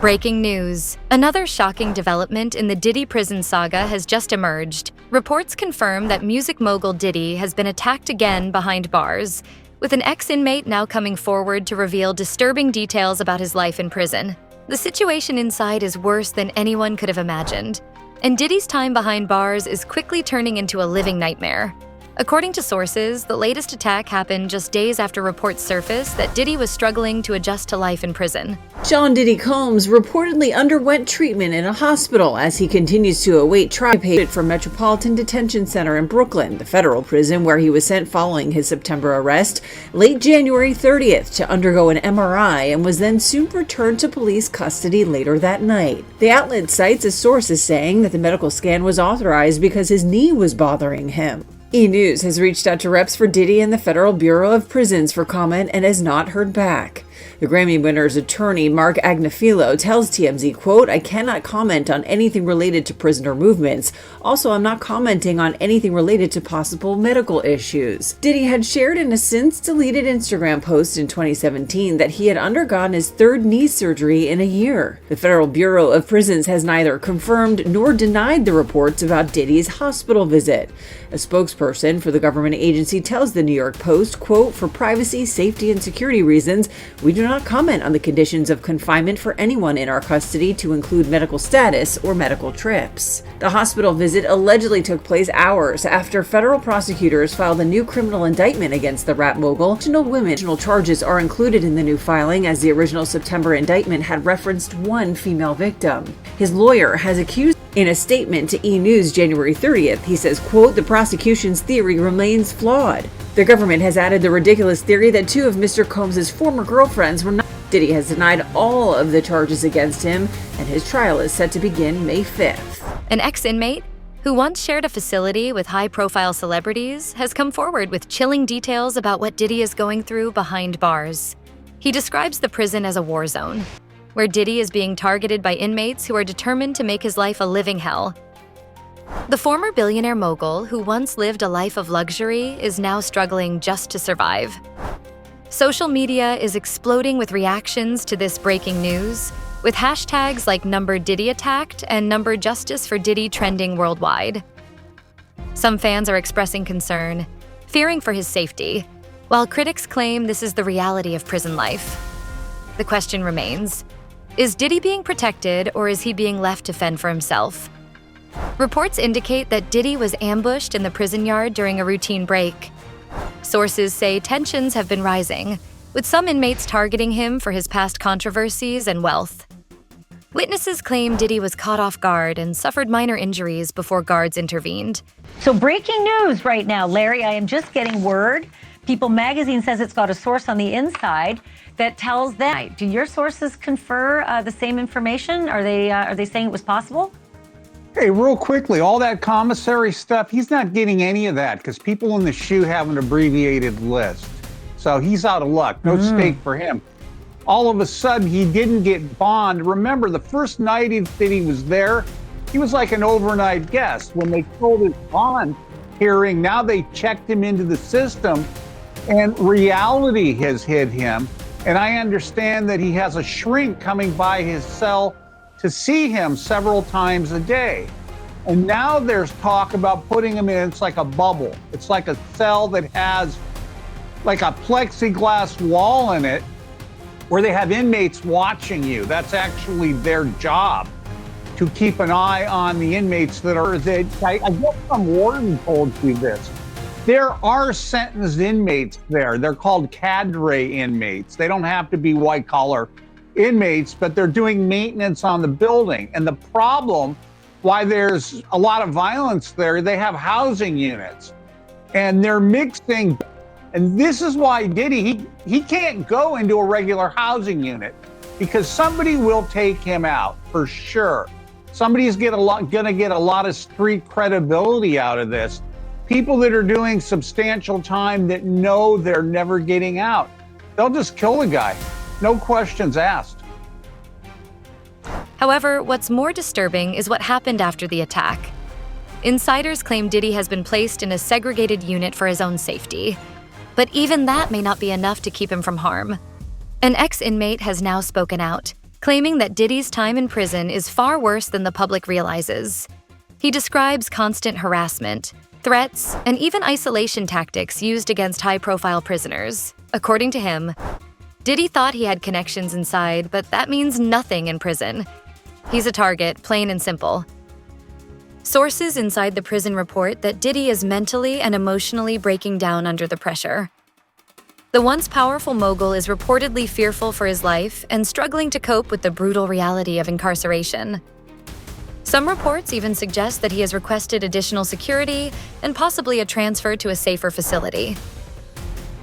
Breaking news. Another shocking development in the Diddy prison saga has just emerged. Reports confirm that music mogul Diddy has been attacked again behind bars, with an ex-inmate now coming forward to reveal disturbing details about his life in prison. The situation inside is worse than anyone could have imagined, and Diddy's time behind bars is quickly turning into a living nightmare. According to sources, the latest attack happened just days after reports surfaced that Diddy was struggling to adjust to life in prison. Sean Diddy Combs reportedly underwent treatment in a hospital as he continues to await trial from Metropolitan Detention Center in Brooklyn, the federal prison where he was sent following his September arrest, late January 30th, to undergo an MRI and was then soon returned to police custody later that night. The outlet cites a source as saying that the medical scan was authorized because his knee was bothering him. E! News has reached out to reps for Diddy and the Federal Bureau of Prisons for comment and has not heard back. The Grammy winner's attorney, Mark Agnafilo, tells TMZ, quote, "I cannot comment on anything related to prisoner movements. Also, I'm not commenting on anything related to possible medical issues." Diddy had shared in a since-deleted Instagram post in 2017 that he had undergone his third knee surgery in a year. The Federal Bureau of Prisons has neither confirmed nor denied the reports about Diddy's hospital visit. A spokesperson for the government agency tells the New York Post, quote, "For privacy, safety, and security reasons, we do not comment on the conditions of confinement for anyone in our custody to include medical status or medical trips." The hospital visit allegedly took place hours after federal prosecutors filed a new criminal indictment against the rap mogul. Additional charges are included in the new filing, as the original September indictment had referenced one female victim. His lawyer has accused. In a statement to E! News January 30th, he says, quote, "The prosecution's theory remains flawed. The government has added the ridiculous theory that two of Mr. Combs' former girlfriends were not." Diddy has denied all of the charges against him, and his trial is set to begin May 5th. An ex-inmate who once shared a facility with high-profile celebrities has come forward with chilling details about what Diddy is going through behind bars. He describes the prison as a war zone, where Diddy is being targeted by inmates who are determined to make his life a living hell. The former billionaire mogul, who once lived a life of luxury, is now struggling just to survive. Social media is exploding with reactions to this breaking news, with hashtags like #DiddyAttacked and #Justice for Diddy trending worldwide. Some fans are expressing concern, fearing for his safety, while critics claim this is the reality of prison life. The question remains, is Diddy being protected, or is he being left to fend for himself? Reports indicate that Diddy was ambushed in the prison yard during a routine break. Sources say tensions have been rising, with some inmates targeting him for his past controversies and wealth. Witnesses claim Diddy was caught off guard and suffered minor injuries before guards intervened. So breaking news right now, Larry, I am just getting word. People magazine says it's got a source on the inside that tells them. Do your sources confer the same information? Are they saying it was possible? Hey, real quickly, all that commissary stuff, he's not getting any of that because people in the SHU have an abbreviated list. So he's out of luck. No stake for him. All of a sudden, he didn't get bond. Remember, the first night that he was there, he was like an overnight guest. When they told his bond hearing, now they checked him into the system, and reality has hit him. And I understand that he has a shrink coming by his cell to see him several times a day. And now there's talk about putting him in, it's like a bubble. It's like a cell that has like a plexiglass wall in it where they have inmates watching you. That's actually their job, to keep an eye on the inmates that are, I guess some warden told you this. There are sentenced inmates there. They're called cadre inmates. They don't have to be white collar inmates, but they're doing maintenance on the building. And the problem, why there's a lot of violence there, they have housing units and they're mixing. And this is why Diddy, he can't go into a regular housing unit because somebody will take him out for sure. Somebody's gonna get a lot of street credibility out of this. People that are doing substantial time that know they're never getting out, they'll just kill the guy. No questions asked. However, what's more disturbing is what happened after the attack. Insiders claim Diddy has been placed in a segregated unit for his own safety. But even that may not be enough to keep him from harm. An ex-inmate has now spoken out. claiming that Diddy's time in prison is far worse than the public realizes. He describes constant harassment, threats, and even isolation tactics used against high-profile prisoners. According to him, Diddy thought he had connections inside, but that means nothing in prison. He's a target, plain and simple. Sources inside the prison report that Diddy is mentally and emotionally breaking down under the pressure. The once powerful mogul is reportedly fearful for his life and struggling to cope with the brutal reality of incarceration. Some reports even suggest that he has requested additional security and possibly a transfer to a safer facility.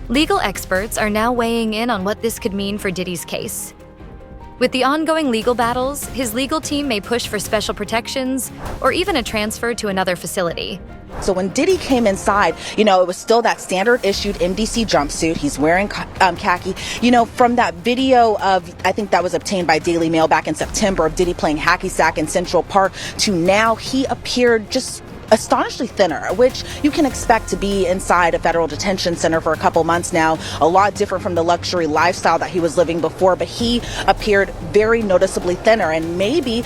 Legal experts are now weighing in on what this could mean for Diddy's case. With the ongoing legal battles, his legal team may push for special protections or even a transfer to another facility. So when Diddy came inside, it was still that standard issued MDC jumpsuit. He's wearing khaki. From that video of, I think that was obtained by Daily Mail back in September, of Diddy playing hacky sack in Central Park, to now he appeared just astonishingly thinner, which you can expect to be inside a federal detention center for a couple months now. A lot different from the luxury lifestyle that he was living before, but he appeared very noticeably thinner, and maybe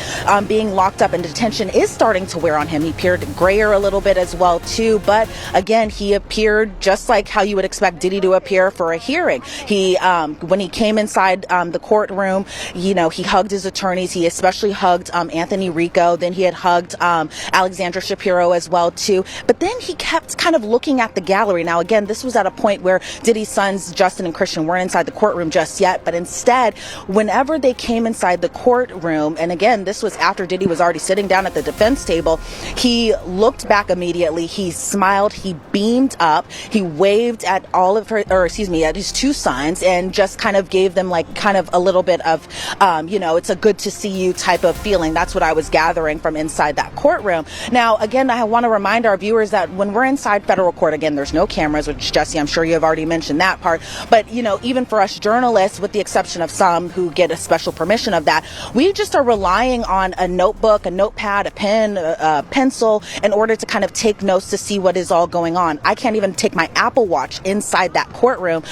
being locked up in detention is starting to wear on him. He appeared grayer a little bit as well too, but again, he appeared just like how you would expect Diddy to appear for a hearing. He, when he came inside the courtroom, he hugged his attorneys. He especially hugged Anthony Rico. Then he had hugged Alexandra Shapiro as well too, but then he kept kind of looking at the gallery. Now again, this was at a point where Diddy's sons Justin and Christian weren't inside the courtroom just yet, but instead, whenever they came inside the courtroom, and again, this was after Diddy was already sitting down at the defense table, he looked back immediately, he smiled, he beamed up, he waved at at his two sons, and just kind of gave them like kind of a little bit of it's a good to see you type of feeling. That's what I was gathering from inside that courtroom. Now again, I want to remind our viewers that when we're inside federal court, again, there's no cameras, which, Jesse, I'm sure you have already mentioned that part. But, even for us journalists, with the exception of some who get a special permission of that, we just are relying on a notebook, a notepad, a pen, a pencil in order to kind of take notes to see what is all going on. I can't even take my Apple Watch inside that courtroom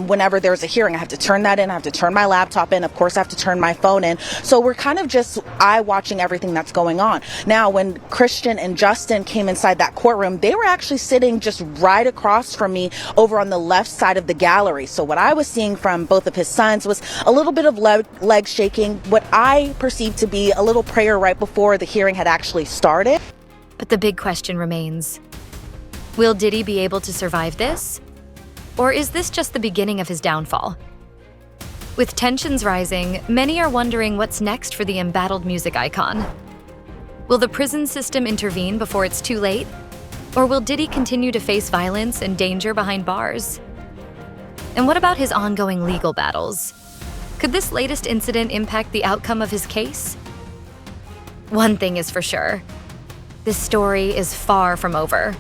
whenever there's a hearing. I have to turn that in. I have to turn my laptop in. Of course, I have to turn my phone in. So we're kind of just eye-watching everything that's going on. Now, when Christian and Justin came inside that courtroom, they were actually sitting just right across from me over on the left side of the gallery. So what I was seeing from both of his sons was a little bit of leg shaking, what I perceived to be a little prayer right before the hearing had actually started. But the big question remains. Will Diddy be able to survive this? Or is this just the beginning of his downfall? With tensions rising, many are wondering what's next for the embattled music icon. Will the prison system intervene before it's too late? Or will Diddy continue to face violence and danger behind bars? And what about his ongoing legal battles? Could this latest incident impact the outcome of his case? One thing is for sure. This story is far from over.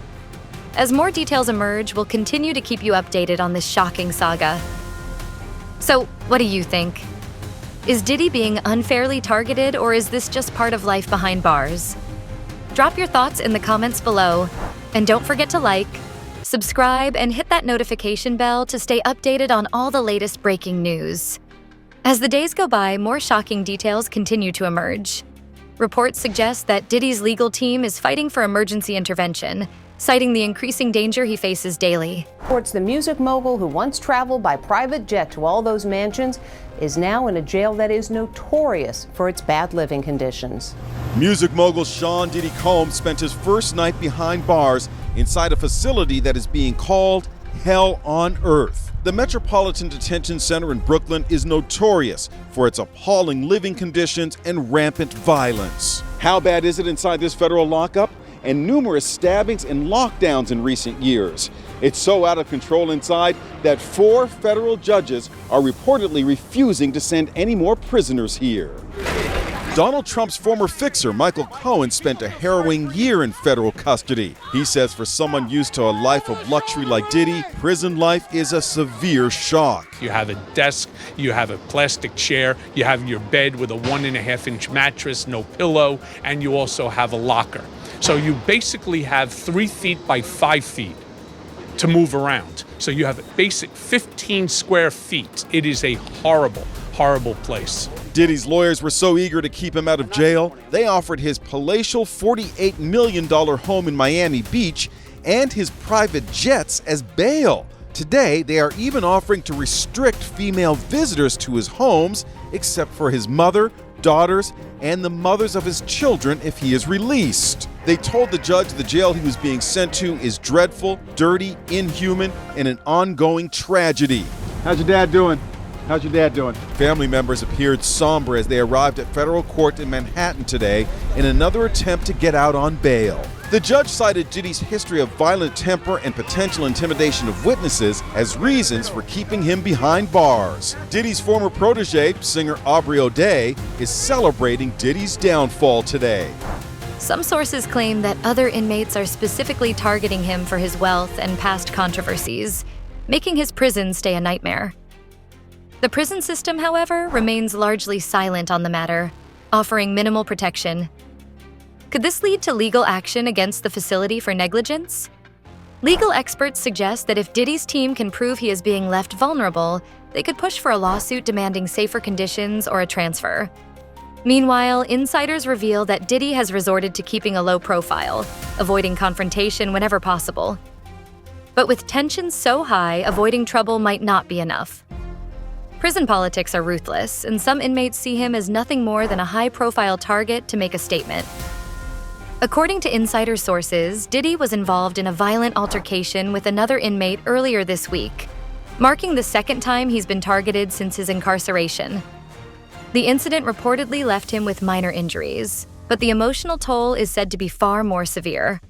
As more details emerge, we'll continue to keep you updated on this shocking saga. So, what do you think? Is Diddy being unfairly targeted, or is this just part of life behind bars? Drop your thoughts in the comments below, and don't forget to like, subscribe, and hit that notification bell to stay updated on all the latest breaking news. As the days go by, more shocking details continue to emerge. Reports suggest that Diddy's legal team is fighting for emergency intervention, citing the increasing danger he faces daily. Reports the music mogul who once traveled by private jet to all those mansions is now in a jail that is notorious for its bad living conditions. Music mogul Sean Diddy Combs spent his first night behind bars inside a facility that is being called Hell on Earth. The Metropolitan Detention Center in Brooklyn is notorious for its appalling living conditions and rampant violence. How bad is it inside this federal lockup? And numerous stabbings and lockdowns in recent years. It's so out of control inside that 4 federal judges are reportedly refusing to send any more prisoners here. Donald Trump's former fixer, Michael Cohen, spent a harrowing year in federal custody. He says for someone used to a life of luxury like Diddy, prison life is a severe shock. You have a desk, you have a plastic chair, you have your bed with a 1.5-inch mattress, no pillow, and you also have a locker. So you basically have 3 feet by 5 feet to move around. So you have a basic 15 square feet. It is a horrible, horrible place. Diddy's lawyers were so eager to keep him out of jail, they offered his palatial $48 million home in Miami Beach and his private jets as bail. Today, they are even offering to restrict female visitors to his homes, except for his mother, daughters, and the mothers of his children if he is released. They told the judge the jail he was being sent to is dreadful, dirty, inhuman, and an ongoing tragedy. How's your dad doing? How's your dad doing? Family members appeared somber as they arrived at federal court in Manhattan today in another attempt to get out on bail. The judge cited Diddy's history of violent temper and potential intimidation of witnesses as reasons for keeping him behind bars. Diddy's former protege, singer Aubrey O'Day, is celebrating Diddy's downfall today. Some sources claim that other inmates are specifically targeting him for his wealth and past controversies, making his prison stay a nightmare. The prison system, however, remains largely silent on the matter, offering minimal protection. Could this lead to legal action against the facility for negligence? Legal experts suggest that if Diddy's team can prove he is being left vulnerable, they could push for a lawsuit demanding safer conditions or a transfer. Meanwhile, insiders reveal that Diddy has resorted to keeping a low profile, avoiding confrontation whenever possible. But with tensions so high, avoiding trouble might not be enough. Prison politics are ruthless, and some inmates see him as nothing more than a high-profile target to make a statement. According to insider sources, Diddy was involved in a violent altercation with another inmate earlier this week, marking the second time he's been targeted since his incarceration. The incident reportedly left him with minor injuries, but the emotional toll is said to be far more severe.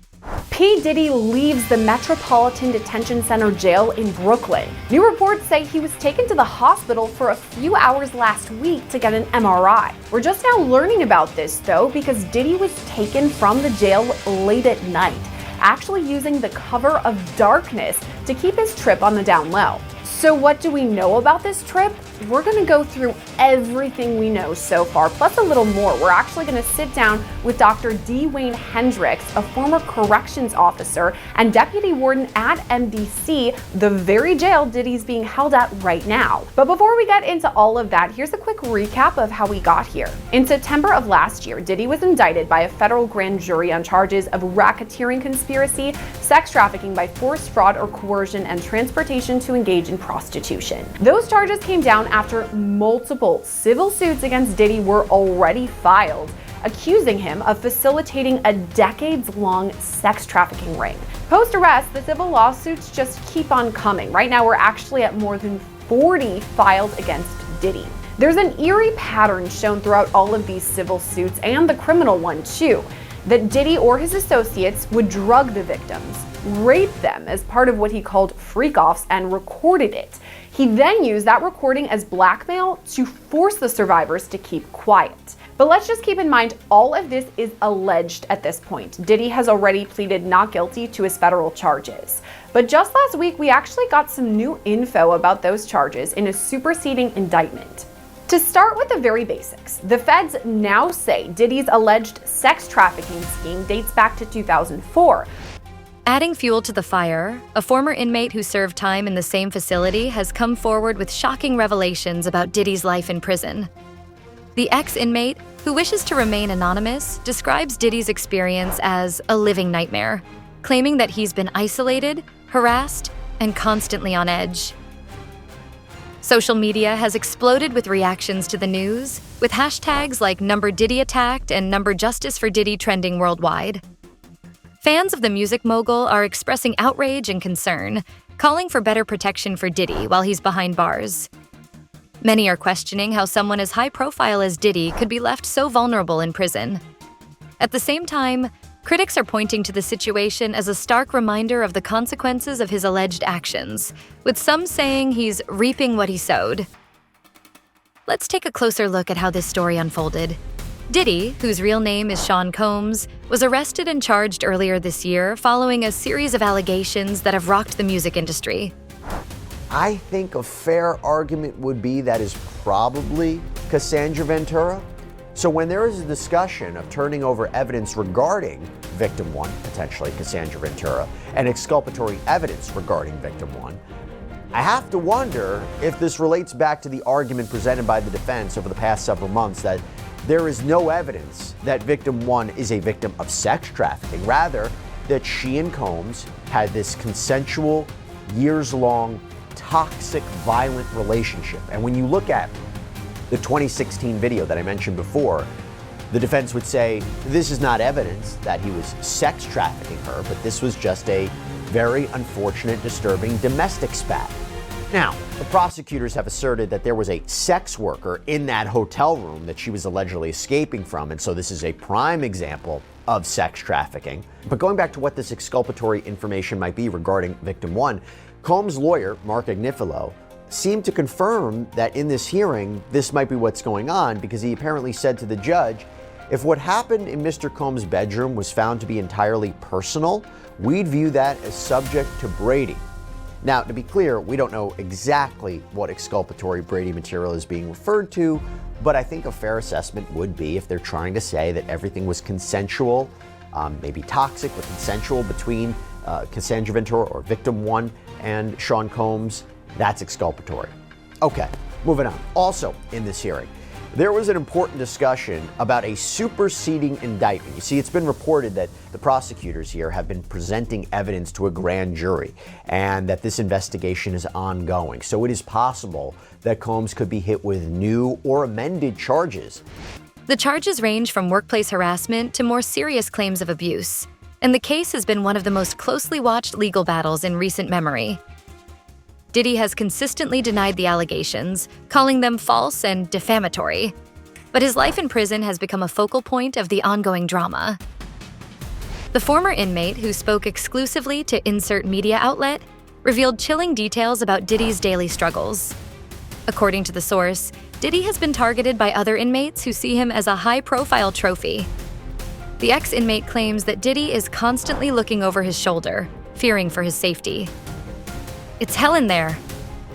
P. Diddy leaves the Metropolitan Detention Center jail in Brooklyn. New reports say he was taken to the hospital for a few hours last week to get an MRI. We're just now learning about this, though, because Diddy was taken from the jail late at night, actually using the cover of darkness to keep his trip on the down low. So what do we know about this trip? We're going to go through everything we know so far, plus a little more. We're actually going to sit down with Dr. D. Wayne Hendricks, a former corrections officer and deputy warden at MDC, the very jail Diddy's being held at right now. But before we get into all of that, here's a quick recap of how we got here. In September of last year, Diddy was indicted by a federal grand jury on charges of racketeering conspiracy, sex trafficking by force, fraud, or coercion, and transportation to engage in prostitution. Those charges came down after multiple civil suits against Diddy were already filed, accusing him of facilitating a decades-long sex trafficking ring. Post-arrest, the civil lawsuits just keep on coming. Right now, we're actually at more than 40 filed against Diddy. There's an eerie pattern shown throughout all of these civil suits, and the criminal one too, that Diddy or his associates would drug the victims, rape them as part of what he called freak-offs, and recorded it. He then used that recording as blackmail to force the survivors to keep quiet. But let's just keep in mind, all of this is alleged at this point. Diddy has already pleaded not guilty to his federal charges. But just last week, we actually got some new info about those charges in a superseding indictment. To start with the very basics, the feds now say Diddy's alleged sex trafficking scheme dates back to 2004. Adding fuel to the fire, a former inmate who served time in the same facility has come forward with shocking revelations about Diddy's life in prison. The ex-inmate, who wishes to remain anonymous, describes Diddy's experience as a living nightmare, claiming that he's been isolated, harassed, and constantly on edge. Social media has exploded with reactions to the news, with hashtags like #DiddyAttacked and #JusticeForDiddy trending worldwide. Fans of the music mogul are expressing outrage and concern, calling for better protection for Diddy while he's behind bars. Many are questioning how someone as high profile as Diddy could be left so vulnerable in prison. At the same time, critics are pointing to the situation as a stark reminder of the consequences of his alleged actions, with some saying he's reaping what he sowed. Let's take a closer look at how this story unfolded. Diddy, whose real name is Sean Combs, was arrested and charged earlier this year following a series of allegations that have rocked the music industry. I think a fair argument would be that is probably Cassandra Ventura. So when there is a discussion of turning over evidence regarding victim one, potentially Cassandra Ventura, and exculpatory evidence regarding victim one, I have to wonder if this relates back to the argument presented by the defense over the past several months that there is no evidence that victim 1 is a victim of sex trafficking, rather that she and Combs had this consensual, years-long, toxic, violent relationship. And when you look at the 2016 video that I mentioned before, the defense would say this is not evidence that he was sex trafficking her, but this was just a very unfortunate, disturbing domestic spat. Now, the prosecutors have asserted that there was a sex worker in that hotel room that she was allegedly escaping from, and so this is a prime example of sex trafficking. But going back to what this exculpatory information might be regarding victim 1, Combs' lawyer, Mark Agnifilo, seemed to confirm that in this hearing, this might be what's going on, because he apparently said to the judge, if what happened in Mr. Combs' bedroom was found to be entirely personal, we'd view that as subject to Brady. Now, to be clear, we don't know exactly what exculpatory Brady material is being referred to, but I think a fair assessment would be if they're trying to say that everything was consensual, maybe toxic, but consensual between Cassandra Ventura or victim 1 and Sean Combs, that's exculpatory. Okay, moving on. Also in this hearing, there was an important discussion about a superseding indictment. You see, it's been reported that the prosecutors here have been presenting evidence to a grand jury and that this investigation is ongoing. So it is possible that Combs could be hit with new or amended charges. The charges range from workplace harassment to more serious claims of abuse, and the case has been one of the most closely watched legal battles in recent memory. Diddy has consistently denied the allegations, calling them false and defamatory. But his life in prison has become a focal point of the ongoing drama. The former inmate, who spoke exclusively to insert media outlet, revealed chilling details about Diddy's daily struggles. According to the source, Diddy has been targeted by other inmates who see him as a high-profile trophy. The ex-inmate claims that Diddy is constantly looking over his shoulder, fearing for his safety. It's hell in there,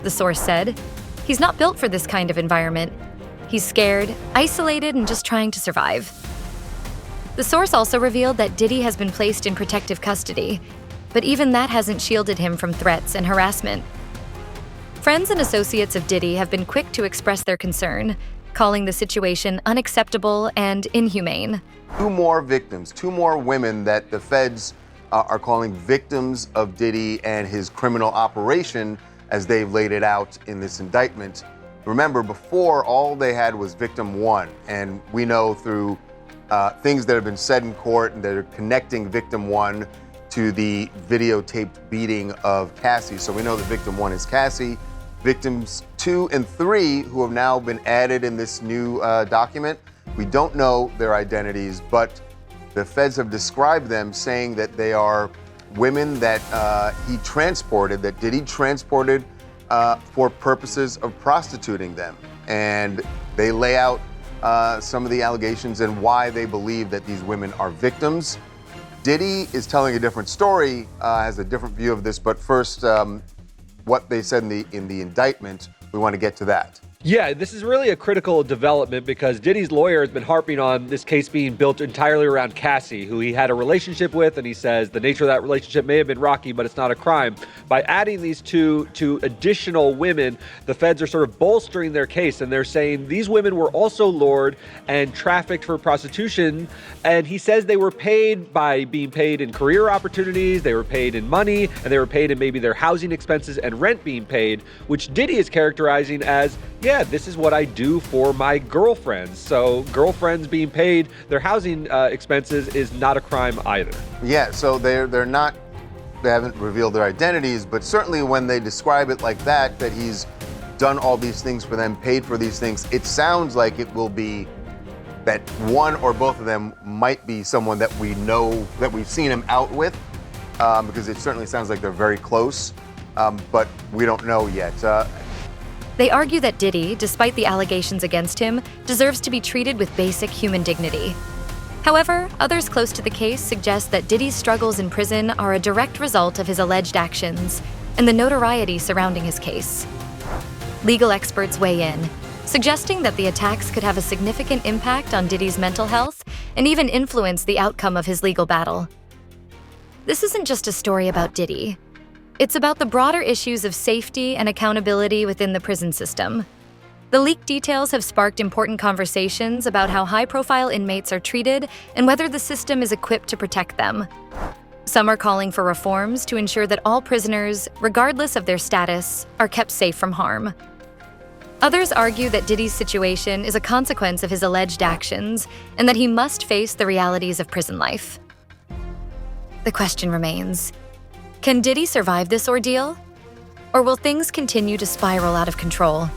the source said. He's not built for this kind of environment. He's scared, isolated, and just trying to survive. The source also revealed that Diddy has been placed in protective custody, but even that hasn't shielded him from threats and harassment. Friends and associates of Diddy have been quick to express their concern, calling the situation unacceptable and inhumane. 2 more victims, 2 more women that the feds are calling victims of Diddy and his criminal operation as they've laid it out in this indictment. Remember, before, all they had was victim 1, and we know through things that have been said in court and that are connecting victim 1 to the videotaped beating of Cassie. So we know that victim 1 is Cassie. Victims 2 and 3, who have now been added in this new document, we don't know their identities, but the feds have described them, saying that they are women that Diddy transported for purposes of prostituting them. And they lay out some of the allegations and why they believe that these women are victims. Diddy is telling a different story, has a different view of this, but first, what they said in the indictment, we want to get to that. Yeah, this is really a critical development because Diddy's lawyer has been harping on this case being built entirely around Cassie, who he had a relationship with, and he says the nature of that relationship may have been rocky, but it's not a crime. By adding these two additional women, the feds are sort of bolstering their case, and they're saying these women were also lured and trafficked for prostitution, and he says they were paid by being paid in career opportunities, they were paid in money, and they were paid in maybe their housing expenses and rent being paid, which Diddy is characterizing as, yeah, this is what I do for my girlfriends. So girlfriends being paid their housing expenses is not a crime either. Yeah, so they haven't revealed their identities, but certainly when they describe it like that he's done all these things for them, paid for these things, it sounds like it will be that one or both of them might be someone that we know, that we've seen him out with, because it certainly sounds like they're very close, but we don't know yet. They argue that Diddy, despite the allegations against him, deserves to be treated with basic human dignity. However, others close to the case suggest that Diddy's struggles in prison are a direct result of his alleged actions and the notoriety surrounding his case. Legal experts weigh in, suggesting that the attacks could have a significant impact on Diddy's mental health and even influence the outcome of his legal battle. This isn't just a story about Diddy. It's about the broader issues of safety and accountability within the prison system. The leaked details have sparked important conversations about how high-profile inmates are treated and whether the system is equipped to protect them. Some are calling for reforms to ensure that all prisoners, regardless of their status, are kept safe from harm. Others argue that Diddy's situation is a consequence of his alleged actions and that he must face the realities of prison life. The question remains, can Diddy survive this ordeal? Or will things continue to spiral out of control?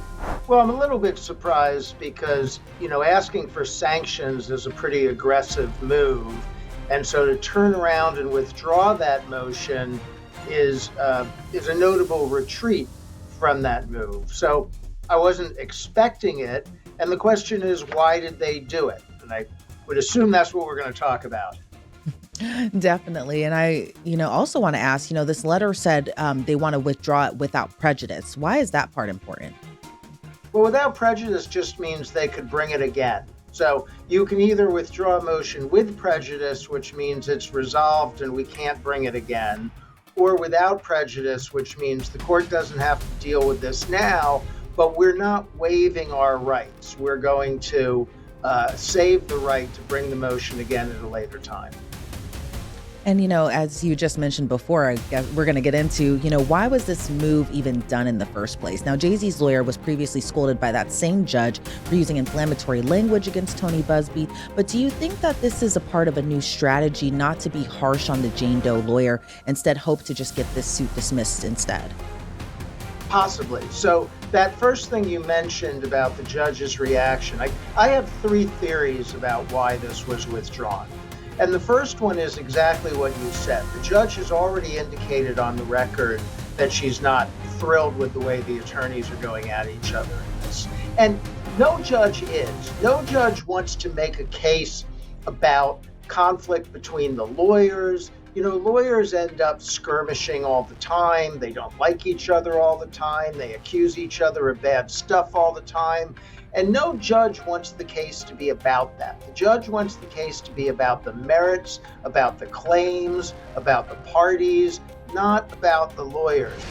Well, I'm a little bit surprised because, asking for sanctions is a pretty aggressive move. And so to turn around and withdraw that motion is a notable retreat from that move. So I wasn't expecting it. And the question is, why did they do it? And I would assume that's what we're going to talk about. Definitely. And I, also want to ask, this letter said they want to withdraw it without prejudice. Why is that part important? Well, without prejudice just means they could bring it again. So you can either withdraw a motion with prejudice, which means it's resolved and we can't bring it again, or without prejudice, which means the court doesn't have to deal with this now, but we're not waiving our rights. We're going to save the right to bring the motion again at a later time. And, as you just mentioned before, I guess we're going to get into, why was this move even done in the first place? Now, Jay-Z's lawyer was previously scolded by that same judge for using inflammatory language against Tony Busby. But do you think that this is a part of a new strategy not to be harsh on the Jane Doe lawyer, instead hope to just get this suit dismissed instead? Possibly. So that first thing you mentioned about the judge's reaction, I have three theories about why this was withdrawn. And the first one is exactly what you said. The judge has already indicated on the record that she's not thrilled with the way the attorneys are going at each other in this. And no judge is. No judge wants to make a case about conflict between the lawyers. Lawyers end up skirmishing all the time. They don't like each other all the time. They accuse each other of bad stuff all the time. And no judge wants the case to be about that. The judge wants the case to be about the merits, about the claims, about the parties, not about the lawyers.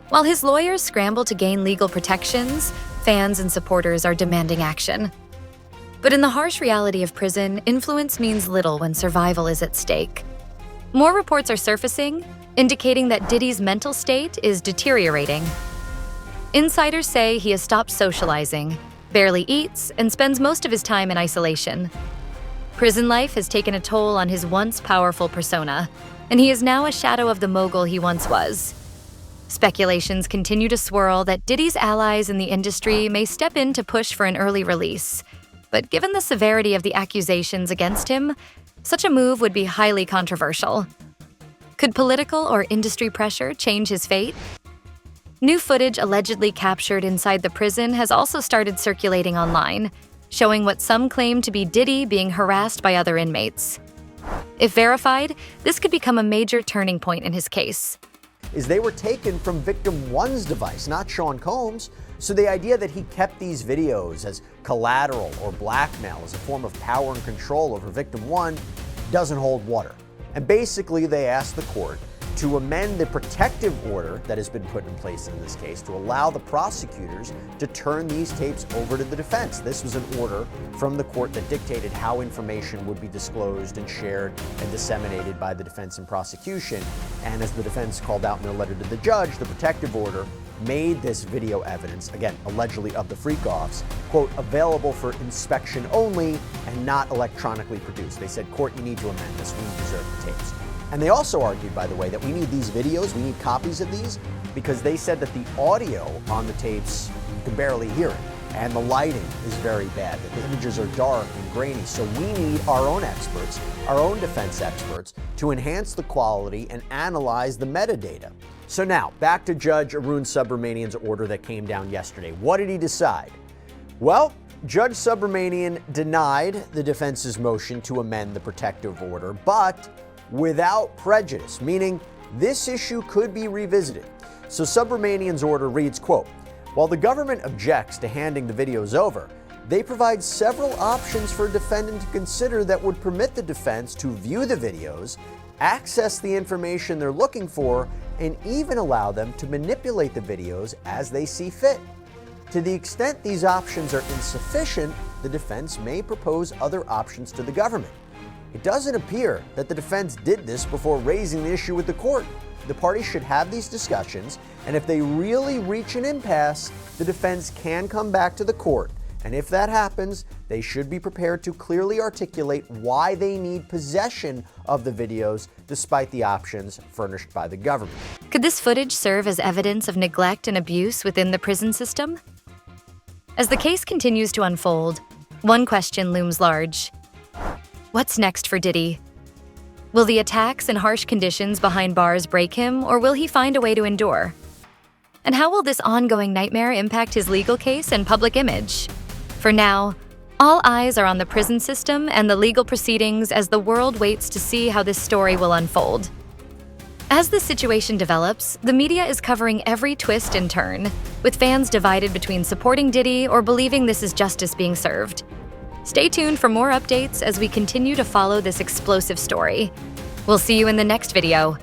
While his lawyers scramble to gain legal protections, fans and supporters are demanding action. But in the harsh reality of prison, influence means little when survival is at stake. More reports are surfacing, indicating that Diddy's mental state is deteriorating. Insiders say he has stopped socializing, barely eats, and spends most of his time in isolation. Prison life has taken a toll on his once powerful persona, and he is now a shadow of the mogul he once was. Speculations continue to swirl that Diddy's allies in the industry may step in to push for an early release. But given the severity of the accusations against him, such a move would be highly controversial. Could political or industry pressure change his fate? New footage allegedly captured inside the prison has also started circulating online, showing what some claim to be Diddy being harassed by other inmates. If verified, this could become a major turning point in his case. They were taken from victim one's device, not Sean Combs. So the idea that he kept these videos as collateral or blackmail as a form of power and control over victim one doesn't hold water. And basically they asked the court to amend the protective order that has been put in place in this case to allow the prosecutors to turn these tapes over to the defense. This was an order from the court that dictated how information would be disclosed and shared and disseminated by the defense and prosecution. And as the defense called out in their letter to the judge, the protective order made this video evidence, again, allegedly of the freak-offs, quote, available for inspection only and not electronically produced. They said, court, you need to amend this. We preserve the tapes. And they also argued, by the way, that we need these videos, we need copies of these, because they said that the audio on the tapes, you can barely hear it, and the lighting is very bad, that the images are dark and grainy. So we need our own experts, our own defense experts, to enhance the quality and analyze the metadata. So now, back to Judge Arun Subramanian's order that came down yesterday. What did he decide? Well, Judge Subramanian denied the defense's motion to amend the protective order, but without prejudice, meaning this issue could be revisited. So Subramanian's order reads, quote, while the government objects to handing the videos over, they provide several options for a defendant to consider that would permit the defense to view the videos access the information they're looking for, and even allow them to manipulate the videos as they see fit. To the extent these options are insufficient, the defense may propose other options to the government. It doesn't appear that the defense did this before raising the issue with the court. The parties should have these discussions, and if they really reach an impasse, the defense can come back to the court. And if that happens, they should be prepared to clearly articulate why they need possession of the videos despite the options furnished by the government. Could this footage serve as evidence of neglect and abuse within the prison system? As the case continues to unfold, one question looms large. What's next for Diddy? Will the attacks and harsh conditions behind bars break him, or will he find a way to endure? And how will this ongoing nightmare impact his legal case and public image? For now, all eyes are on the prison system and the legal proceedings as the world waits to see how this story will unfold. As the situation develops, the media is covering every twist and turn, with fans divided between supporting Diddy or believing this is justice being served. Stay tuned for more updates as we continue to follow this explosive story. We'll see you in the next video.